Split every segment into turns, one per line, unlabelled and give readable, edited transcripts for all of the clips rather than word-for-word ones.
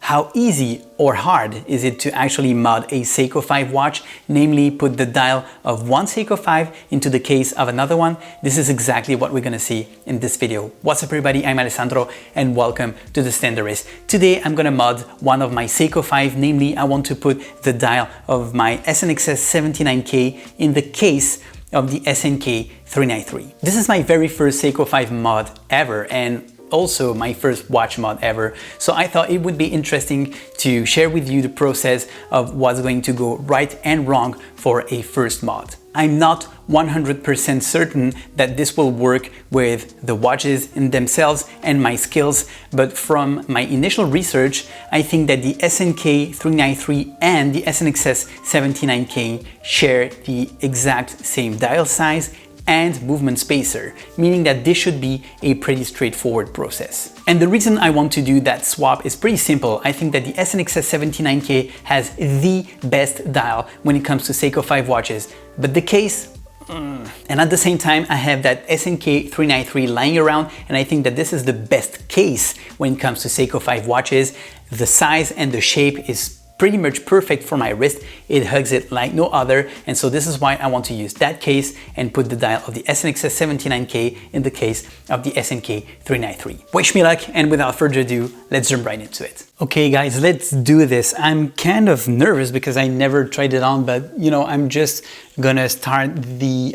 How easy or hard is it to actually mod a Seiko 5 watch, namely put the dial of one Seiko 5 into the case of another one? This is exactly what we're gonna see in this video. What's up everybody, I'm Alessandro and welcome to the Standardist. Today I'm gonna mod one of my Seiko 5, namely I want to put the dial of my SNXS 79K in the case of the SNK 393. This is my very first Seiko 5 mod ever and also my first watch mod ever, so I thought it would be interesting to share with you the process of what's going to go right and wrong for a first mod. I'm not 100% certain that this will work with the watches in themselves and my skills, but from my initial research, I think that the SNK 393 and the SNXS 79K share the exact same dial size and movement spacer, meaning that this should be a pretty straightforward process. And the reason I want to do that swap is pretty simple. I think that the SNXS 79K has the best dial when it comes to Seiko 5 watches, but the case, and at the same time I have that SNK 393 lying around, and I think that this is the best case when it comes to Seiko 5 watches. The size and the shape is pretty much perfect for my wrist. It hugs it like no other, and so this is why I want to use that case and put the dial of the SNXS 79K in the case of the SNK 393. Wish me luck, and without further ado, let's jump right into it. Okay guys, let's do this. I'm kind of nervous because I never tried it on, but you know, I'm just gonna start the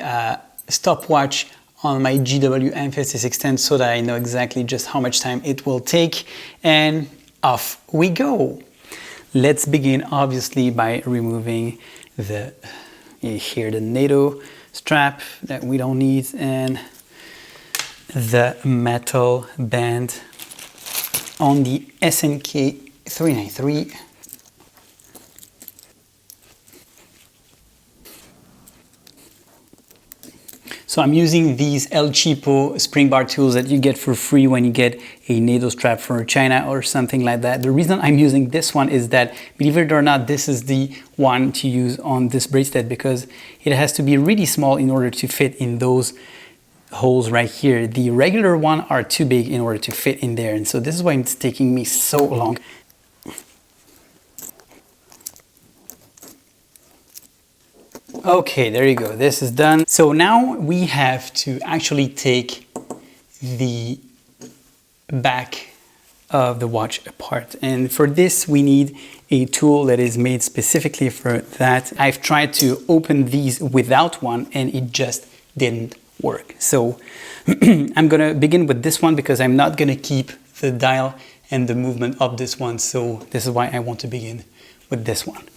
stopwatch on my GW M5610 so that I know exactly just how much time it will take, and off we go. Let's begin obviously by removing the NATO strap that we don't need and the metal band on the SNK 393. So I'm using these El Cheapo spring bar tools that you get for free when you get a NATO strap from China or something like that. The reason I'm using this one is that, believe it or not, this is the one to use on this bracelet because it has to be really small in order to fit in those holes right here. The regular one are too big in order to fit in there, and so this is why it's taking me so long. Okay, there you go, this is done. So now we have to actually take the back of the watch apart, and for this we need a tool that is made specifically for that. I've tried to open these without one and it just didn't work. So I'm gonna begin with this one because I'm not gonna keep the dial and the movement of this one, so this is why I want to begin with this one.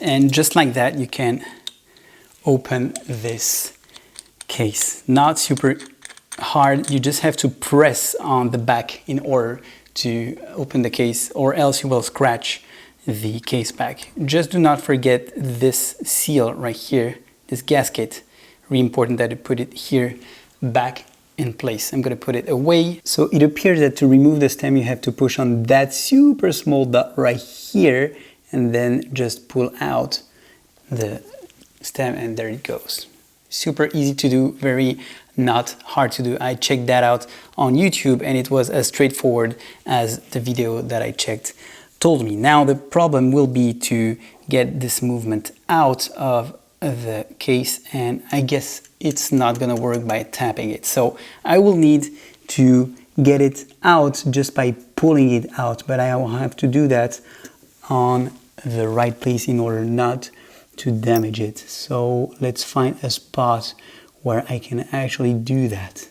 And just like that, you can open this case. Not super hard, you just have to press on the back in order to open the case, or else you will scratch the case back. Just do not forget this seal right here, this gasket. Really important that you put it here back in place. I'm gonna put it away. So it appears that to remove the stem, you have to push on that super small dot right here, and then just pull out the stem, and there it goes. Super easy to do, very not hard to do. I checked that out on YouTube and it was as straightforward as the video that I checked told me. Now the problem will be to get this movement out of the case, and I guess it's not gonna work by tapping it. So I will need to get it out just by pulling it out, but I will have to do that on the right place in order not to damage it. So let's find a spot where I can actually do that.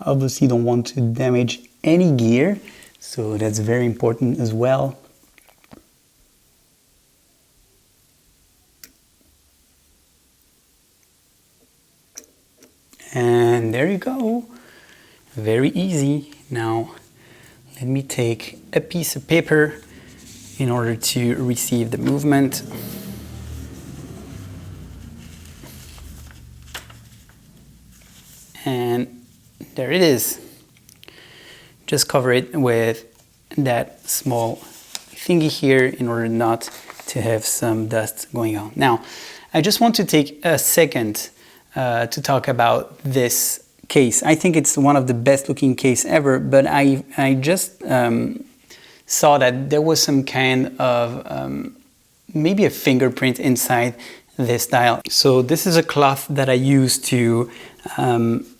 Obviously don't want to damage any gear, so that's very important as well. And there you go, very easy. Now let me take a piece of paper in order to receive the movement. and there it is. Just cover it with that small thingy here in order not to have some dust going on. Now, I just want to take a second to talk about this case. I think it's one of the best looking case ever, but I just saw that there was some kind of maybe a fingerprint inside this dial. So this is a cloth that I use to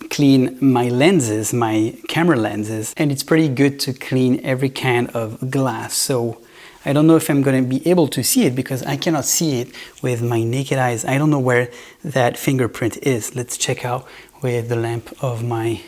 clean my lenses, my camera lenses, and it's pretty good to clean every kind of glass. So I don't know if I'm going to be able to see it because I cannot see it with my naked eyes. I don't know where that fingerprint is. Let's check out with the lamp of my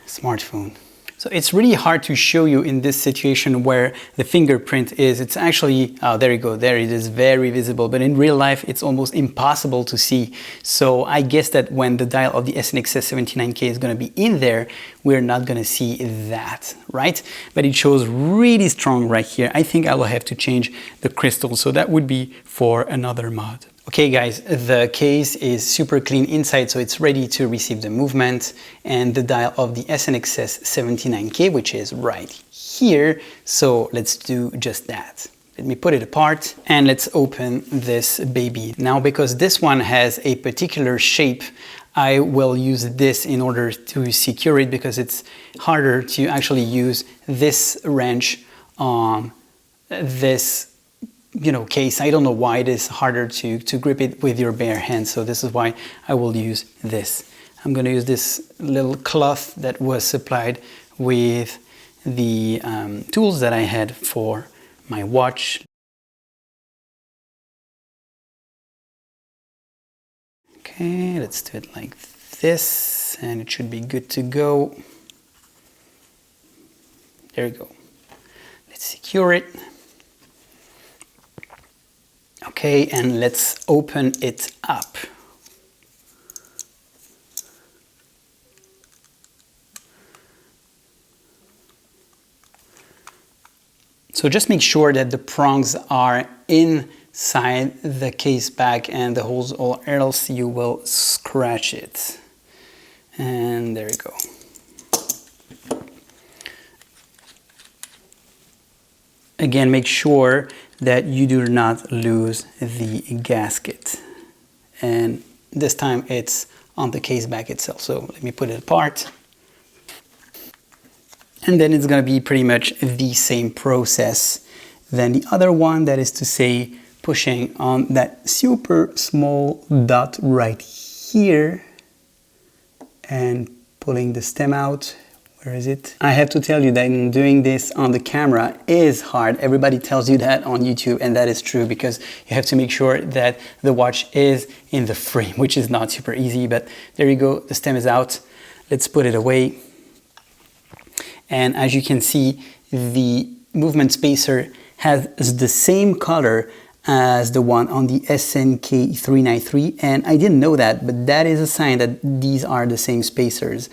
smartphone. So it's really hard to show you in this situation where the fingerprint is. It's actually, oh, there you go, there it is, very visible. But in real life, it's almost impossible to see. So I guess that when the dial of the SNXS 79K is going to be in there, we're not going to see that, right? But it shows really strong right here. I think I will have to change the crystal. So that would be for another mod. Okay guys, the case is super clean inside, so it's ready to receive the movement and the dial of the SNXS 79K, which is right here. So let's do just that. Let me put it apart and let's open this baby. Now, because this one has a particular shape, I will use this in order to secure it because it's harder to actually use this wrench on this case. I don't know why it is harder to grip it with your bare hands, so this is why I will use this. I'm going to use this little cloth that was supplied with the tools that I had for my watch. Okay, let's do it like this and it should be good to go. There we go. Let's secure it. Okay, and let's open it up. So just make sure that the prongs are inside the case back and the holes, or else you will scratch it. And there we go. Again, make sure that you do not lose the gasket. And this time it's on the case back itself. So let me put it apart. And then it's going to be pretty much the same process than the other one, that is to say, pushing on that super small dot right here and pulling the stem out. Where is it? I have to tell you that doing this on the camera is hard. Everybody tells you that on YouTube, and that is true because you have to make sure that the watch is in the frame, which is not super easy, but there you go, the stem is out. Let's put it away. And as you can see, the movement spacer has the same color as the one on the SNK 393, and I didn't know that, but that is a sign that these are the same spacers,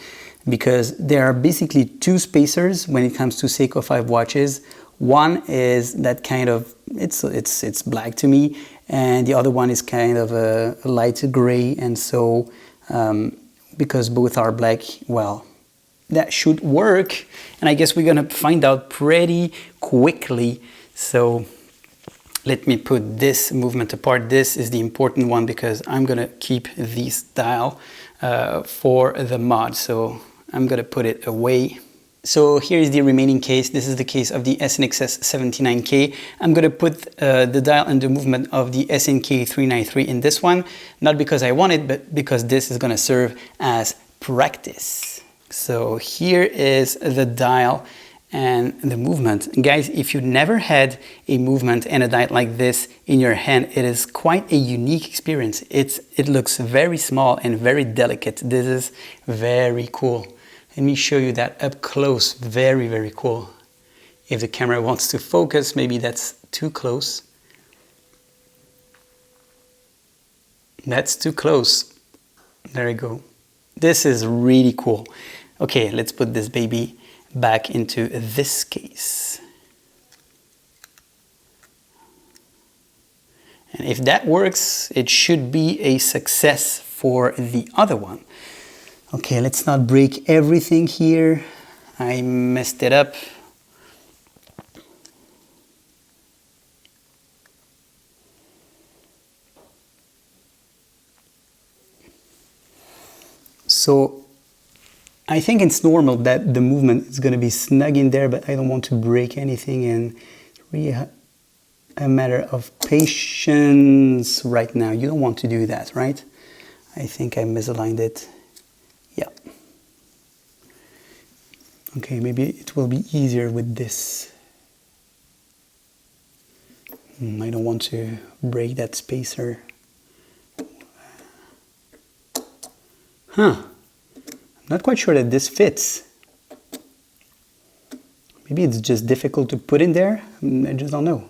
because there are basically two spacers when it comes to Seiko 5 watches. One is that kind of, it's black to me, and the other one is kind of a light gray, and so because both are black, well, that should work, and I guess we're gonna find out pretty quickly. So let me put this movement apart. This is the important one because I'm gonna keep this dial for the mod, so I'm gonna put it away. So here is the remaining case. This is the case of the SNXS 79K. I'm gonna put the dial and the movement of the SNK 393 in this one, not because I want it, but because this is gonna serve as practice. So here is the dial and the movement. Guys, if you never had a movement and a dial like this in your hand, it is quite a unique experience. It looks very small and very delicate. This is very cool. Let me show you that up close. Very, very cool. If the camera wants to focus, maybe that's too close. That's too close. There you go. This is really cool. Okay, let's put this baby back into this case. And if that works, it should be a success for the other one. Okay, let's not break everything here. I messed it up. So I think it's normal that the movement is going to be snug in there, but I don't want to break anything, and it's really a matter of patience right now. You don't want to do that, right? I think I misaligned it. Yeah. Okay, maybe it will be easier with this. I don't want to break that spacer. Huh. I'm not quite sure that this fits. Maybe it's just difficult to put in there. I just don't know.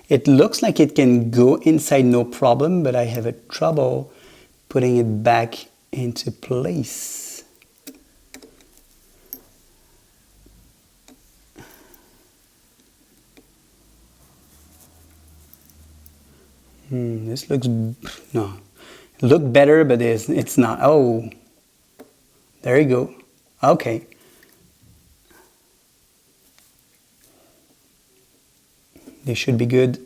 It looks like it can go inside no problem, but I have a trouble putting it back into place. This looks, no, it looked better, but it's not. Oh, there you go. Okay. They should be good.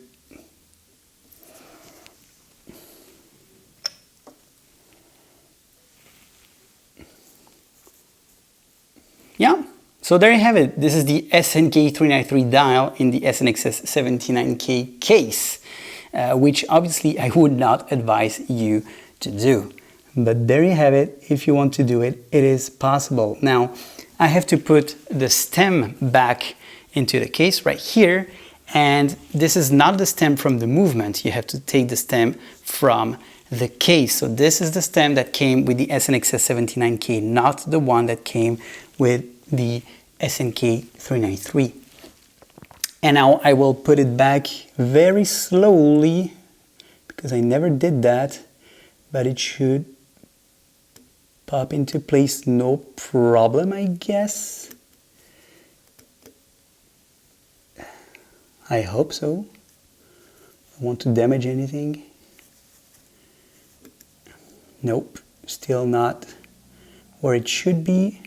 Yeah, so there you have it. This is the SNK 393 dial in the SNXS 79K case, which obviously I would not advise you to do. But there you have it. If you want to do it, it is possible. Now, I have to put the stem back into the case right here. And this is not the stem from the movement. You have to take the stem from the case. So this is the stem that came with the SNXS 79K, not the one that came with the SNK 393. And now I will put it back very slowly because I never did that, but it should pop into place no problem, I guess. I hope so. I don't want to damage anything. Nope, still not where it should be.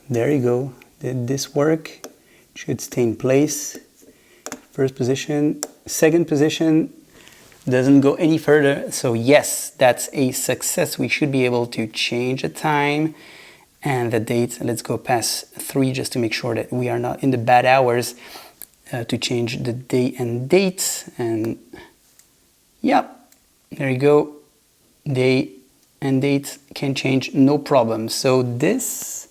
There you go. Did this work? It should stay in place. First position, second position, doesn't go any further. So yes, that's a success. We should be able to change the time and the date. Let's go past 3 just to make sure that we are not in the bad hours to change the day and date. And yeah, there you go. Day and date can change, no problem. So this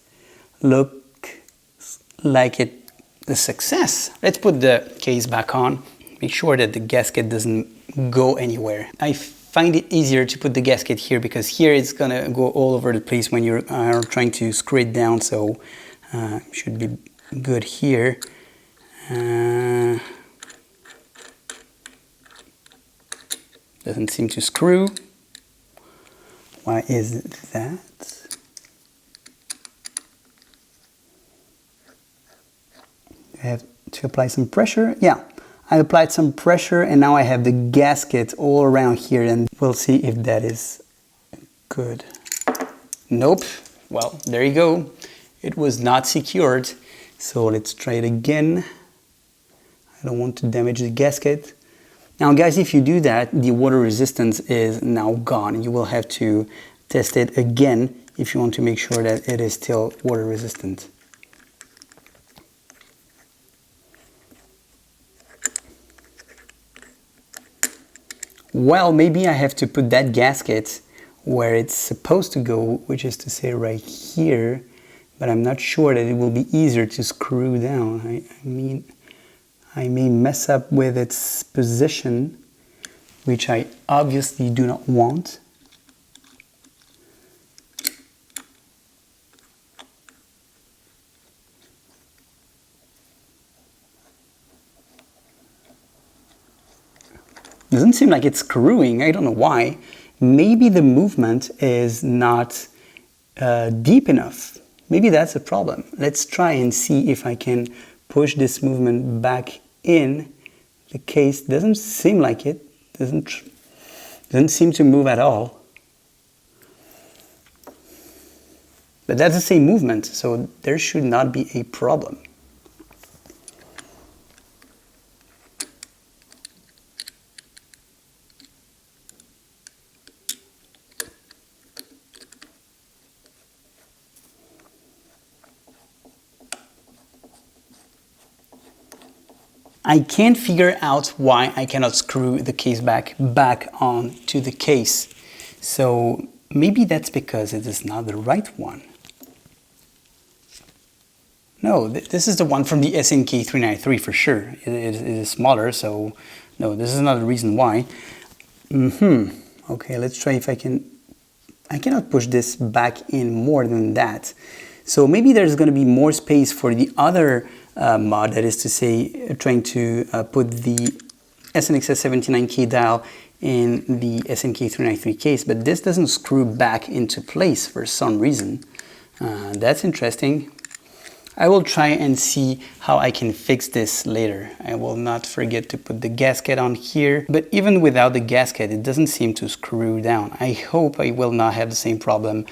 looks like it a success. Let's put the case back on. Make sure that the gasket doesn't go anywhere. I find it easier to put the gasket here because here it's gonna go all over the place when you're trying to screw it down, so should be good here. Doesn't seem to screw. Why is that? I have to apply some pressure. Yeah. I applied some pressure and now I have the gasket all around here, and we'll see if that is good. Nope. Well, there you go. It was not secured. So let's try it again. I don't want to damage the gasket. Now guys, if you do that, the water resistance is now gone. You will have to test it again if you want to make sure that it is still water resistant. Well, maybe I have to put that gasket where it's supposed to go, which is to say right here, but I'm not sure that it will be easier to screw down. I mean, I may mess up with its position, which I obviously do not want.
Doesn't seem like it's screwing. I don't know why. Maybe the movement is not deep enough. Maybe that's a problem. Let's try and see if I can push this movement back in. The case doesn't seem like it. Doesn't seem to move at all. But that's the same movement, so there should not be a problem. I can't figure out why I cannot screw the case back on to the case. So maybe that's because it is not the right one. No, this is the one from the SNK 393 for sure. It is smaller, so no, this is not the reason why. Okay, let's try if I can. I cannot push this back in more than that. So maybe there's going to be more space for the other mod, that is to say, trying to put the SNXS 79K dial in the SNK 393 case, but this doesn't screw back into place for some reason. That's interesting. I will try and see how I can fix this later. I will not forget to put the gasket on here, but even without the gasket, it doesn't seem to screw down. I hope I will not have the same problem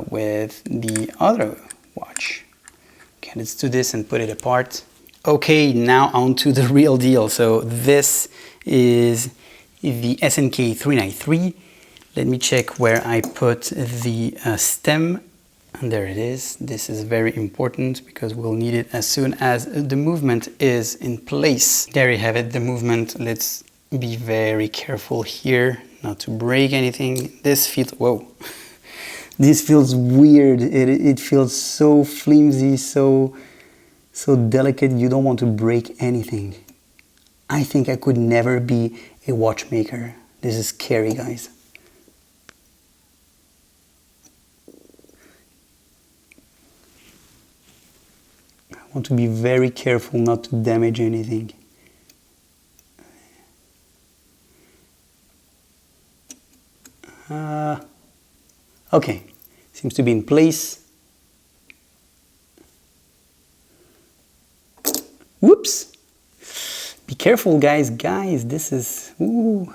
with the other watch. Okay, let's do this and put it apart. Okay, now on to the real deal. So this is the SNK 393. Let me check where I put the stem. And there it is. This is very important because we'll need it as soon as the movement is in place. There you have it, the movement. Let's be very careful here not to break anything. This feels, whoa. This feels weird. It feels so flimsy, so delicate. You don't want to break anything. I think I could never be a watchmaker. This is scary, guys. I want to be very careful not to damage anything. Okay, seems to be in place. Whoops! Be careful, guys. This is, ooh,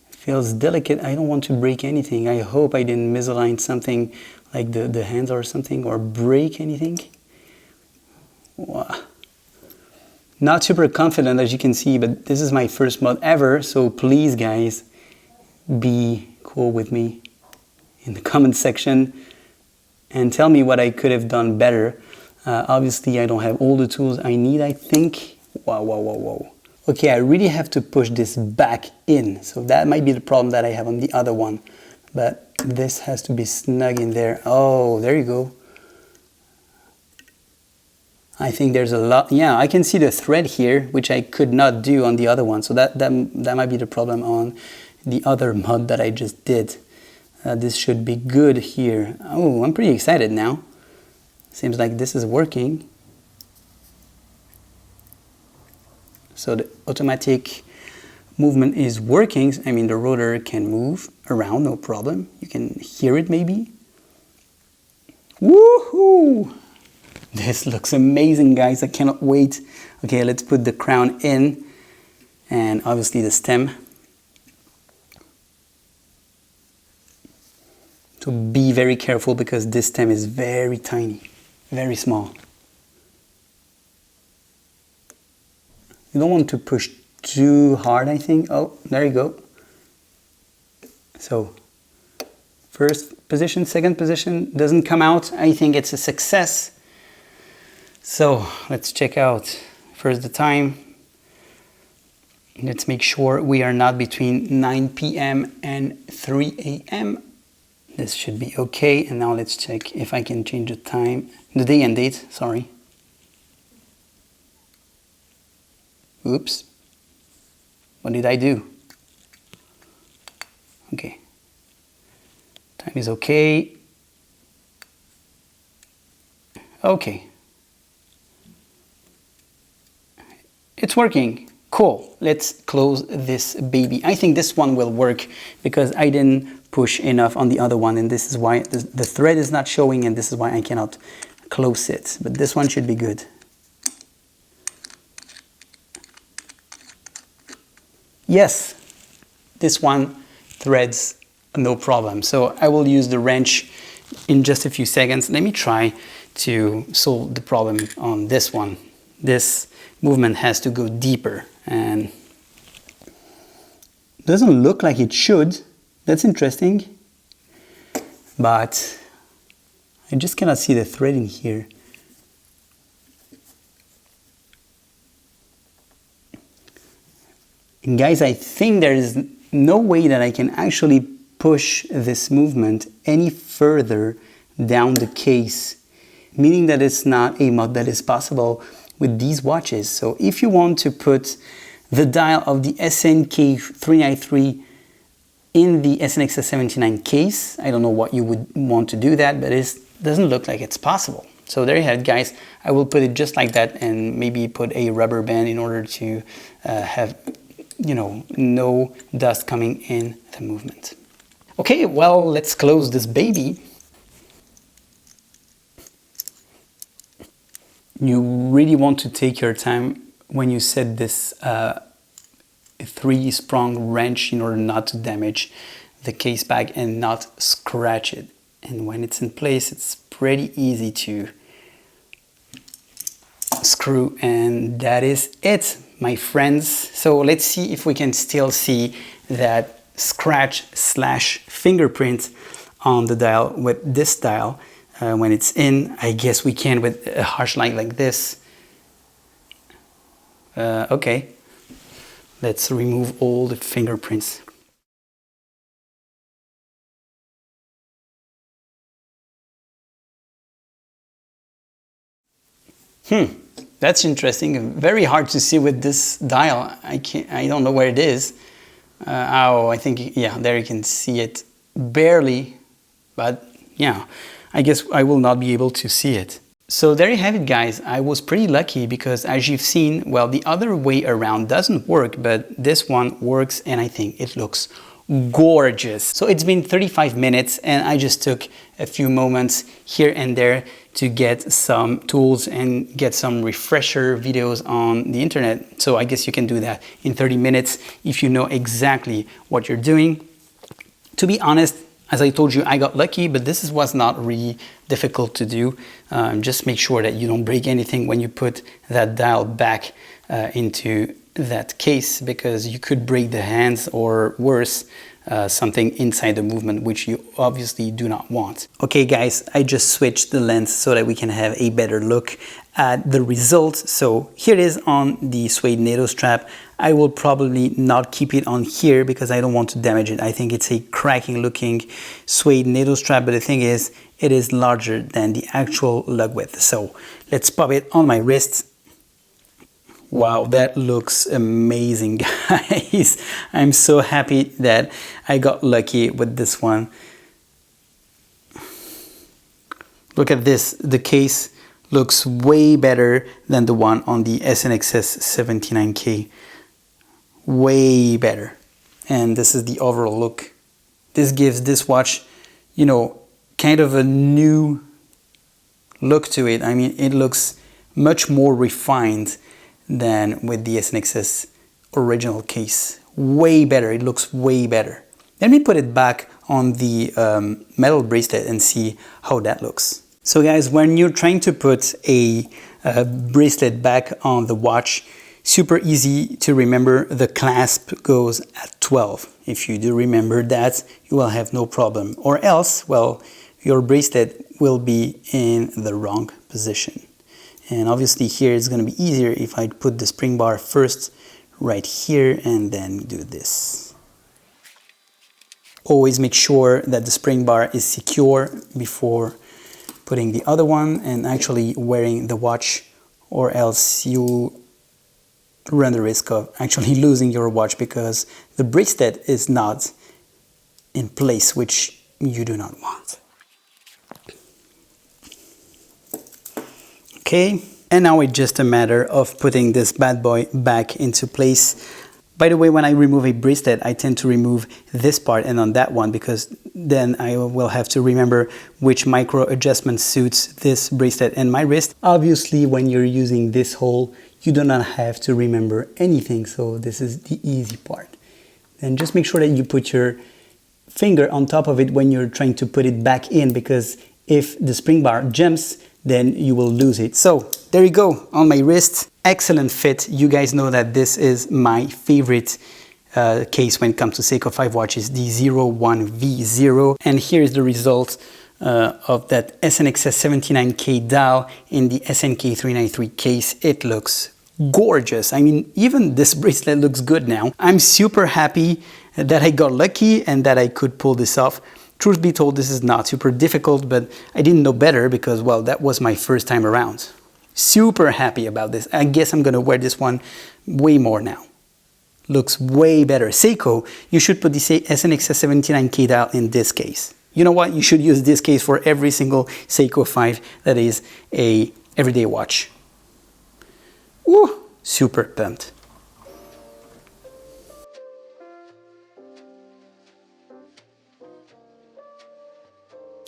feels delicate. I don't want to break anything. I hope I didn't misalign something like the hands or something, or break anything. Wow. Not super confident, as you can see, but this is my first mod ever, so please, guys, be cool with me in the comment section and tell me what I could have done better. Obviously, I don't have all the tools I need, I think. Wow. Okay, I really have to push this back in, so that might be the problem that I have on the other one. But this has to be snug in there. Oh, there you go. I think there's a lot. Yeah, I can see the thread here, which I could not do on the other one. So that might be the problem on the other mod that I just did. This should be good here. Oh, I'm pretty excited now. Seems like this is working. So the automatic movement is working. I mean, the rotor can move around, no problem. You can hear it maybe. Woohoo! This looks amazing, guys. I cannot wait. Okay, let's put the crown in and obviously the stem. So be very careful because this stem is very tiny, very small. You don't want to push too hard, I think. Oh, there you go. So first position, second position doesn't come out. I think it's a success. So let's check out first the time. Let's make sure we are not between 9 p.m. and 3 a.m. This should be okay. And now let's check if I can change the time, the day and date, sorry. Oops. What did I do? Okay. Time is okay. Okay. It's working. Cool, let's close this baby. I think this one will work because I didn't push enough on the other one, and this is why the thread is not showing, and this is why I cannot close it. But this one should be good. Yes, this one threads no problem. So I will use the wrench in just a few seconds. Let me try to solve the problem on this one. This movement has to go deeper and doesn't look like it should. That's interesting. But I just cannot see the threading here. And guys, I think there is no way that I can actually push this movement any further down the case, meaning that it's not a mod that is possible with these watches. So if you want to put the dial of the SNK 393 in the SNXS 79 case, I don't know what you would want to do that, but it doesn't look like it's possible. So there you have it, guys. I will put it just like that and maybe put a rubber band in order to have, you know, no dust coming in the movement. Okay, well, let's close this baby. You really want to take your time when you set this 3-sprung wrench in order not to damage the case back and not scratch it. And when it's in place, it's pretty easy to screw, and that is it, my friends. So let's see if we can still see that scratch/fingerprint on the dial with this dial. When it's in, I guess we can with a harsh light like this. Okay, let's remove all the fingerprints. That's interesting. Very hard to see with this dial. I don't know where it is. Oh, I think, yeah, there you can see it barely, but yeah, I guess I will not be able to see it. So there you have it, guys. I was pretty lucky because as you've seen, well, the other way around doesn't work, but this one works, and I think it looks gorgeous. So it's been 35 minutes and I just took a few moments here and there to get some tools and get some refresher videos on the internet. So I guess you can do that in 30 minutes if you know exactly what you're doing. To be honest, as I told you, I got lucky, but this was not really difficult to do. Just make sure that you don't break anything when you put that dial back into that case, because you could break the hands or worse, something inside the movement, which you obviously do not want. Okay guys, I just switched the lens so that we can have a better look at the result. So here it is on the suede NATO strap. I will probably not keep it on here because I don't want to damage it. I think it's a cracking looking suede NATO strap, but the thing is, it is larger than the actual lug width. So let's pop it on my wrist. Wow, that looks amazing, guys. I'm so happy that I got lucky with this one. Look at this. The case looks way better than the one on the SNXS 79K. Way better. And this is the overall look. This gives this watch, you know, kind of a new look to it. I mean, it looks much more refined than with the SNXS original case. Way better, it looks way better. Let me put it back on the metal bracelet and see how that looks. So guys, when you're trying to put a bracelet back on the watch, super easy to remember, the clasp goes at 12. If you do remember that, you will have no problem. Or else, well, your bracelet will be in the wrong position. And obviously here it's going to be easier if I put the spring bar first right here and then do this. Always make sure that the spring bar is secure before putting the other one and actually wearing the watch, or else you run the risk of actually losing your watch because the bracelet is not in place, which you do not want. Okay, And now it's just a matter of putting this bad boy back into place. By the way, when I remove a bracelet, I tend to remove this part and on that one, because then I will have to remember which micro adjustment suits this bracelet and my wrist. Obviously, when you're using this hole, you do not have to remember anything, so this is the easy part. And just make sure that you put your finger on top of it when you're trying to put it back in, because if the spring bar jumps, then you will lose it. So there you go, on my wrist. Excellent fit. You guys know that this is my favorite case when it comes to Seiko 5 watches, the 01V0. And here's the result of that SNXS 79K dial in the SNK 393 case. It looks gorgeous. I mean, even this bracelet looks good now. I'm super happy that I got lucky and that I could pull this off. Truth be told, this is not super difficult, but I didn't know better because, well, that was my first time around. Super happy about this. I guess I'm gonna wear this one way more now. Looks way better. Seiko, you should put the SNXS 79K dial in this case. You know what? You should use this case for every single Seiko 5 that is a everyday watch. Woo! Super pumped.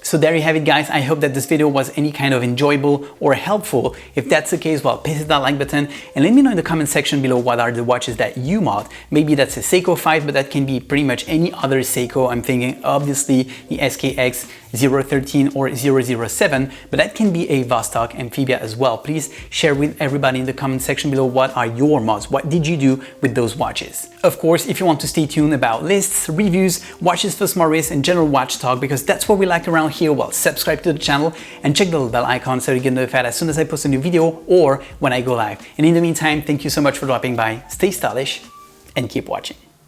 So there you have it, guys. I hope that this video was any kind of enjoyable or helpful. If that's the case, well, hit that like button and let me know in the comment section below what are the watches that you mod. Maybe that's a Seiko 5, but that can be pretty much any other Seiko. I'm thinking obviously the SKX 013 or 007, but that can be a Vostok Amphibia as well. Please share with everybody in the comment section below what are your mods. What did you do with those watches? Of course, if you want to stay tuned about lists, reviews, watches for smart wrists, and general watch talk, because that's what we like around here, well, subscribe to the channel and check the little bell icon so you get notified as soon as I post a new video or when I go live. And in the meantime, thank you so much for dropping by. Stay stylish and keep watching.